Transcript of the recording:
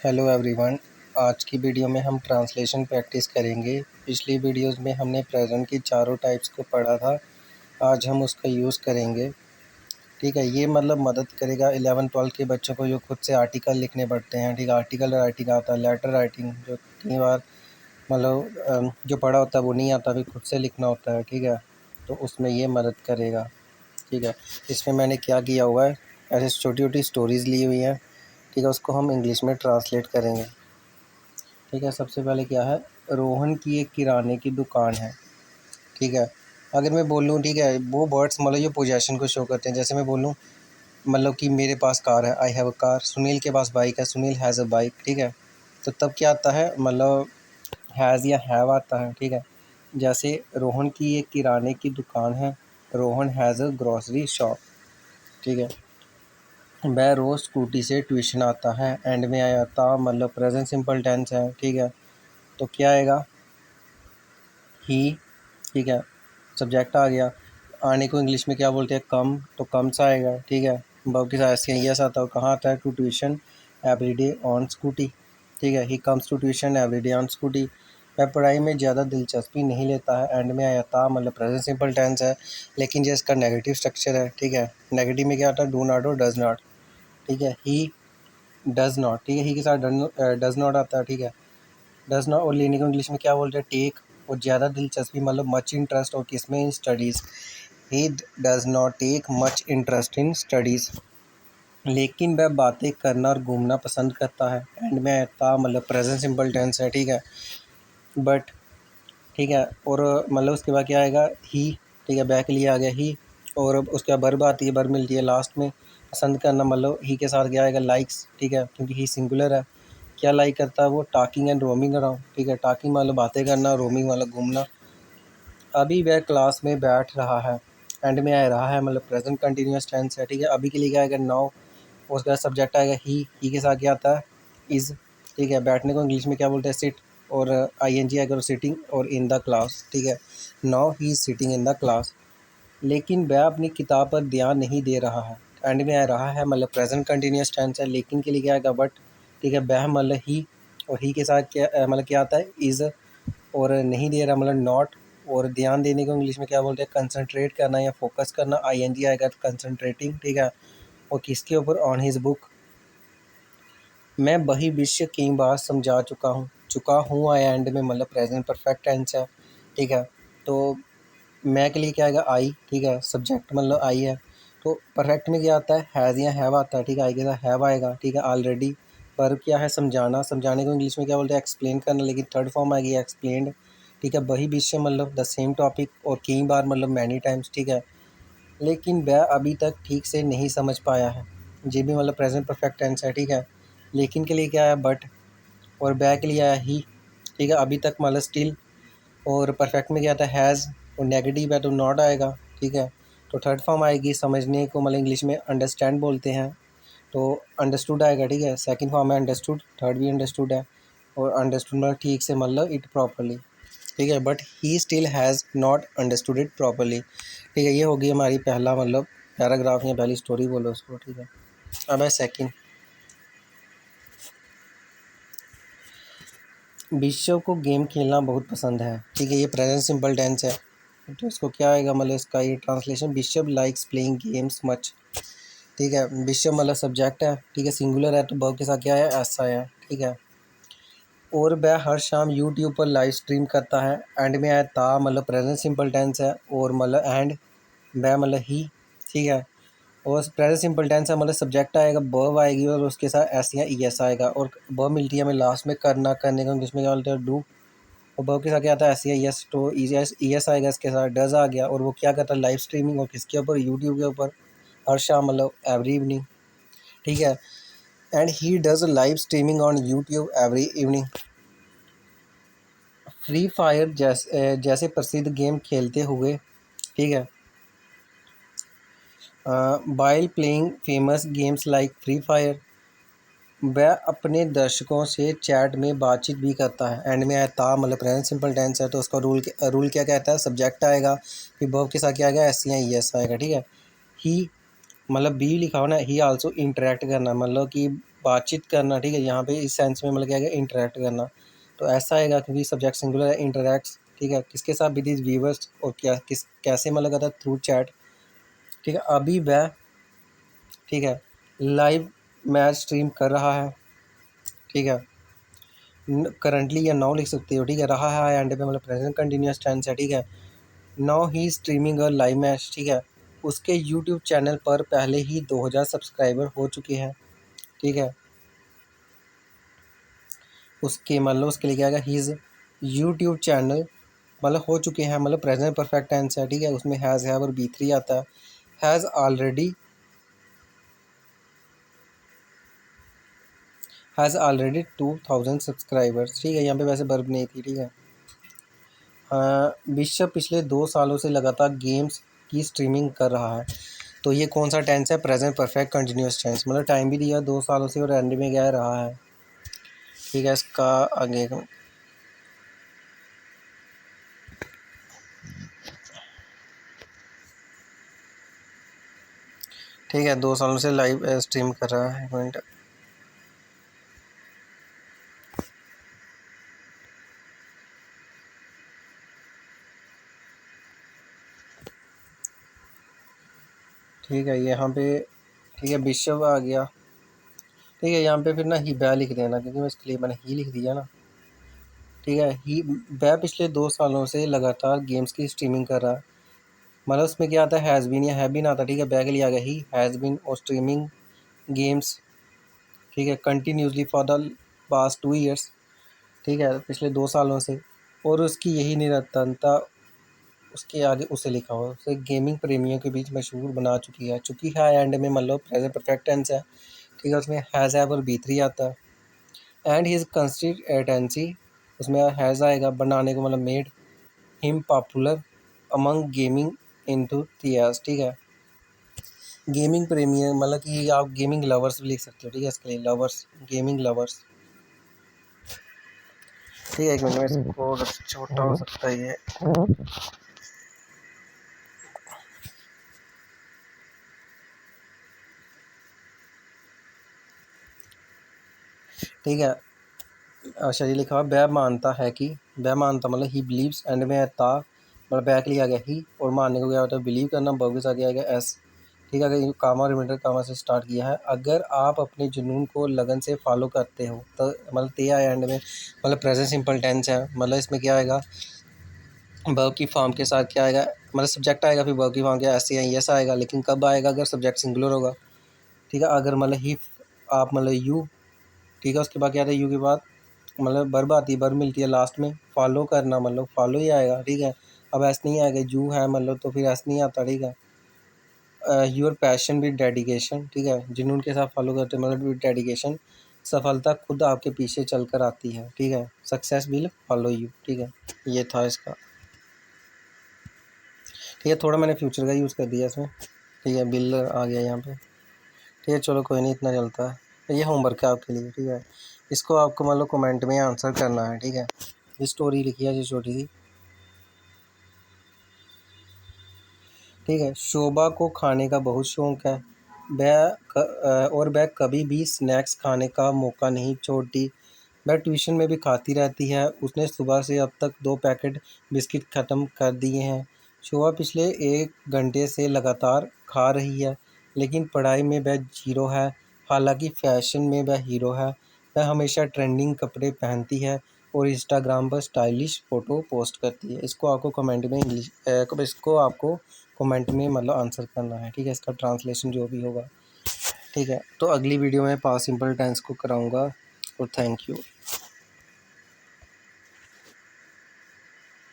Hello everyone. आज की video में हम ट्रांसलेशन प्रैक्टिस करेंगे। पिछली वीडियोस में हमने प्रेजेंट की चारों टाइप्स को पढ़ा था। आज हम उसका यूज़ करेंगे। ठीक है, ये मतलब मदद करेगा 11-12 के बच्चों को जो खुद से आर्टिकल लिखने पड़ते हैं। ठीक है, आर्टिकल राइटिंग आता है, लेटर राइटिंग जो कई बार मतलब जो पढ़ा होता है वो नहीं आता, फिर खुद से लिखना होता है। ठीक है, तो उसमें ये मदद करेगा। ठीक है, इसमें मैंने क्या किया हुआ है, ऐसे छोटी छोटी स्टोरीज़ ली हुई हैं। ठीक है, उसको हम इंग्लिश में ट्रांसलेट करेंगे। ठीक है, सबसे पहले क्या है, रोहन की एक किराने की दुकान है। ठीक है, अगर मैं बोलूँ, ठीक है, वो वर्ड्स मतलब जो पोजेशन को शो करते हैं। जैसे मैं बोलूँ मतलब कि मेरे पास कार है, I have a car. Sunil के पास बाइक है, सुनील हैज़ अ बाइक। ठीक है, तो तब क्या आता है, मतलब हैज़ या हैव आता है। ठीक है, जैसे रोहन की एक किराने की दुकान है, Rohan has a grocery shop. ठीक है, वह रोज़ स्कूटी से ट्यूशन आता है। एंड में आया था मतलब प्रेजेंट सिंपल टेंस है। ठीक है, तो क्या आएगा, ही। ठीक है, सब्जेक्ट आ गया। आने को इंग्लिश में क्या बोलते हैं, कम, तो कम सा आएगा। ठीक है, वर्ब के साथ ऐसे यस आता है। कहाँ आता है, to tuition everyday on scooty. ठीक है, he comes to tuition everyday on scooty. वह पढ़ाई में ज़्यादा दिलचस्पी नहीं लेता है। एंड में आया था मतलब प्रेजेंट सिंपल टेंस है, लेकिन जो इसका नेगेटिव स्ट्रक्चर है। ठीक है, नेगेटिव में क्या आता है, डू नॉट और डज नॉट। ठीक है, ही डज नॉट। ठीक है, ही के साथ डज नॉट आता है। ठीक है, डज नॉट और लेने को इंग्लिश में क्या बोलते हैं, टेक। और ज़्यादा दिलचस्पी मतलब मच इंटरेस्ट, और किसमें, in studies. He does not take much interest in studies. लेकिन वह बातें करना और घूमना पसंद करता है। एंड में आता मतलब प्रेजेंट सिंपल टेंस है। ठीक है, बट। ठीक है, और मतलब उसके बाद क्या आएगा, ही। ठीक है, बैक लिए आ गया ही। और उसके बाद वर्ब आती है, वर्ब मिलती है लास्ट में। पसंद करना मतलब ही के साथ क्या आएगा, लाइक्स। ठीक है, क्योंकि ही सिंगुलर है। क्या लाइक करता है वो, टॉकिंग एंड रोमिंग अराउंड। ठीक है, टॉकिंग मतलब बातें करना, रोमिंग मतलब घूमना। अभी वह क्लास में बैठ रहा है। एंड में आ रहा है मतलब प्रेजेंट कंटिन्यूअस टेंस है। ठीक है, अभी के लिए क्या आएगा, नाउ। उसके बाद सब्जेक्ट आएगा ही के साथ क्या आता है, इज़। ठीक है, बैठने को इंग्लिश में क्या बोलते हैं, सिट। और आई एन जी अगर सिटिंग और इन द क्लास। ठीक है, now he is sitting in the class. लेकिन वह अपनी किताब पर ध्यान नहीं दे रहा है। एंड में आ रहा है मतलब प्रेजेंट कंटिन्यूअस टेंस है, लेकिन के लिए क्या आएगा, बट। ठीक है, वह मतलब ही। और ही के साथ क्या मतलब क्या आता है, इज़। और नहीं दे रहा मतलब नॉट। और ध्यान देने को इंग्लिश में क्या बोलते हैं, कंसंट्रेट करना या फोकस करना, आई एन जी आएगा, कंसंट्रेटिंग। ठीक है, और किसके ऊपर, ऑन हिज बुक। मैं वही विषय कई बार समझा चुका हूँ आया एंड में मतलब प्रेजेंट परफेक्ट टेंस है। ठीक है, तो मैं के लिए क्या आएगा, आई। ठीक है, सब्जेक्ट मतलब आई है। तो परफेक्ट में क्या आता है, हैज़ या हैव आता है। ठीक है, आई के साथ हैव आएगा। ठीक है, ऑलरेडी। पर क्या है, समझाना। समझाने को इंग्लिश में क्या बोलते हैं, एक्सप्लेन करना, लेकिन थर्ड फॉर्म आएगी, एक्सप्लेन्ड। ठीक है, वही विषय मतलब द सेम टॉपिक, और कई बार मतलब मैनी टाइम्स। ठीक है, लेकिन वह अभी तक ठीक से नहीं समझ पाया है। ये भी मतलब प्रेजेंट परफेक्ट टेंस है। ठीक है, लेकिन के लिए क्या है, बट। और वह के लिए आया ही। ठीक है, अभी तक मतलब स्टिल। और परफेक्ट में क्या आता है, हैज़। और नेगेटिव है तो नॉट आएगा। ठीक है, तो थर्ड फॉर्म आएगी, समझने को मतलब इंग्लिश में अंडरस्टैंड बोलते हैं, तो अंडरस्टूड आएगा। ठीक है, सेकंड फॉर्म है अंडरस्टूड, थर्ड भी अंडरस्टूड है। और अंडरस्टूड मतलब ठीक से मतलब इट प्रॉपरली। ठीक है, but he still has not understood it properly. ठीक है, ये होगी हमारी पहला मतलब पैराग्राफ या पहली स्टोरी बोलो उसको। ठीक है, अब है सेकंड। विश्व को गेम खेलना बहुत पसंद है। ठीक है, ये प्रेजेंट सिंपल टेंस है, तो इसको क्या आएगा, मतलब इसका ये ट्रांसलेशन, विश्व लाइक्स प्लेइंग गेम्स मच। ठीक है, विश्व मतलब सब्जेक्ट है। ठीक है, सिंगुलर है, तो वर्ब के साथ क्या है, ऐसा है। ठीक है, और वह हर शाम यूट्यूब पर लाइव स्ट्रीम करता है। एंड में आया था मतलब प्रेजेंट सिंपल टेंस है, और मतलब एंड। वह मतलब ही। ठीक है, और प्रेजेंट सिंपल टेंस है मतलब सब्जेक्ट आएगा, वर्ब आएगी, और उसके साथ एस या ई एस आएगा। और वर्ब मिलती है हमें लास्ट में, करना, करने को इंग्लिश में क्या बोलते हैं, डू। और वर्ब के साथ क्या आता है, एस या यस, तो ई एस आएगा, इसके साथ डज आ गया। और वो क्या करता है, लाइव स्ट्रीमिंग, और किसके ऊपर, यूट्यूब के ऊपर, हर शाम मतलब एवरी इवनिंग। ठीक है, and he does live streaming on YouTube every evening. Free fire जैसे प्रसिद्ध गेम खेलते हुए। ठीक है, while playing famous games like free fire, वह अपने दर्शकों से चैट में बातचीत भी करता है। एंड में आया था मतलब प्रेजेंट सिंपल टेंस है, तो उसका रूल क्या कहता है, सब्जेक्ट आएगा, फिर वर्ब के साथ क्या आएगा, एस या एस आएगा। ठीक है, ही मतलब बी लिखा हो ना, ही आल्सो इंटरेक्ट करना, मतलब कि बातचीत करना, ठीक है। यहाँ पे इस सेंस में मतलब क्या है, इंटरेक्ट करना, तो ऐसा आएगा क्योंकि सब्जेक्ट सिंगुलर है, इंटरेक्ट्स, ठीक है। किसके साथ, विद हिज व्यूअर्स, और क्या कैसे मतलब करता है, थ्रू चैट, ठीक है। अभी वह, ठीक है, लाइव मैच स्ट्रीम कर रहा है, ठीक है। करंटली या नाउ लिख सकते हो, ठीक है। रहा है एंड पे मतलब प्रेजेंट कंटिन्यूस टेंस है, ठीक है। Now he streaming a live match, ठीक है। उसके यूट्यूब चैनल पर पहले ही 2000 सब्सक्राइबर हो चुके हैं, ठीक है। उसके मतलब उसके लिए क्या आएगा, हीज़ यूट्यूब चैनल मतलब हो चुके हैं, मतलब प्रेजेंट परफेक्ट टेंस है, ठीक है। उसमें हैज़, हैव और बी3 आता है। Has already, has already 2000 subscribers, ठीक है। यहाँ पे वैसे वर्ब नहीं थी, ठीक है। विश्व पिछले 2 सालों से लगातार गेम्स की स्ट्रीमिंग कर रहा है, तो ये कौन सा टेंस है, प्रेजेंट परफेक्ट कंटिन्यूस टेंस, मतलब टाइम भी दिया 2 सालों से और एंड में क्या है, रहा है, ठीक है। इसका आगे ठीक है, 2 सालों से लाइव स्ट्रीम कर रहा है, 1 मिनट। ठीक है, यहाँ पे ठीक है, विश्व आ गया, ठीक है। यहाँ पे फिर ना ही बै लिख देना, क्योंकि मैं इसके लिए मैंने ही लिख दिया ना, ठीक है। ही बै पिछले 2 सालों से लगातार गेम्स की स्ट्रीमिंग कर रहा है, मतलब उसमें क्या आता है, हैज़ बीन या हैव बीन आता है, ठीक है। बै के लिए आ गया ही हैज़ बीन और स्ट्रीमिंग गेम्स, ठीक है, continuously for the past 2 years, ठीक है, पिछले 2 सालों से। और उसकी यही निरंतरता, उसके आगे उसे लिखा हुआ, उसे गेमिंग प्रेमियों के बीच मशहूर बना चुकी है एंड में मतलब प्रेजेंट परफेक्ट टेंस है, ठीक है। उसमें हैज़, हैव और बी3 आता है। एंड हिज कंसिस्टेंसी, उसमें हैज़ आएगा, बनाने को मतलब made him popular among gaming enthusiast, ठीक है। गेमिंग प्रेमी है, मतलब कि आप गेमिंग लवर्स भी लिख सकते हो, ठीक है। इसके लिए लवर्स, गेमिंग लवर्स, ठीक है। एक मिनट में इसको छोटा हो सकता है ये, ठीक है। अच्छा, ये लिखा हुआ बै मानता है कि, बै मानता मतलब ही बिलीव्स, एंड में है ता, मतलब बै के लिए आ गया ही, और मानने को क्या होता है, बिलीव करना, वर्ब के साथ आ गया एस, ठीक है। अगर कामा रिमाइंडर कामा से स्टार्ट किया है, अगर आप अपने जुनून को लगन से फॉलो करते हो, तो मतलब ते आया एंड में, मतलब प्रेजेंट सिंपल टेंस है, मतलब इसमें क्या आएगा, वर्ब की फॉर्म के साथ क्या आएगा, मतलब सब्जेक्ट आएगा, फिर वर्ब की फॉर्म क्या ऐसे है, यस आएगा, लेकिन कब आएगा, अगर सब्जेक्ट सिंगुलर होगा, ठीक है। अगर मतलब ही, आप मतलब यू, ठीक है, उसके बाद क्या आता है, यू के बाद मतलब वर्ब आती है, वर्ब मिलती है लास्ट में, फॉलो करना मतलब फॉलो ही आएगा, ठीक है। अब ऐसा नहीं आएगा, यू है मतलब, तो फिर ऐसा नहीं आता, ठीक है। योर पैशन विद डेडिकेशन, ठीक है, जुनून के साथ फॉलो करते मतलब विद डेडिकेशन, सफलता खुद आपके पीछे चल कर आती है, ठीक है। सक्सेस विल फॉलो यू, ठीक है। ये था इसका, ठीक है। थोड़ा मैंने फ्यूचर का यूज़ कर दिया इसमें, ठीक है। बिल आ गया यहाँ पे, ठीक है। चलो कोई नहीं, इतना चलता है, ये होमवर्क है आपके लिए, ठीक है। इसको आपको मतलब कमेंट में आंसर करना है, ठीक है। ये स्टोरी लिखी है जो छोटी सी, ठीक है। शोभा को खाने का बहुत शौक है, और वह कभी भी स्नैक्स खाने का मौका नहीं छोड़ती, वह ट्यूशन में भी खाती रहती है, उसने सुबह से अब तक 2 पैकेट बिस्किट ख़त्म कर दिए हैं। शोभा पिछले 1 घंटे से लगातार खा रही है, लेकिन पढ़ाई में वह ज़ीरो है, हालांकि फ़ैशन में वह हीरो है। वह हमेशा ट्रेंडिंग कपड़े पहनती है और इंस्टाग्राम पर स्टाइलिश फ़ोटो पोस्ट करती है। इसको आपको कमेंट में इसको आपको कमेंट में मतलब आंसर करना है, ठीक है। इसका ट्रांसलेशन जो भी होगा, ठीक है। तो अगली वीडियो में पास्ट सिंपल टेंस को कराऊंगा, और थैंक यू।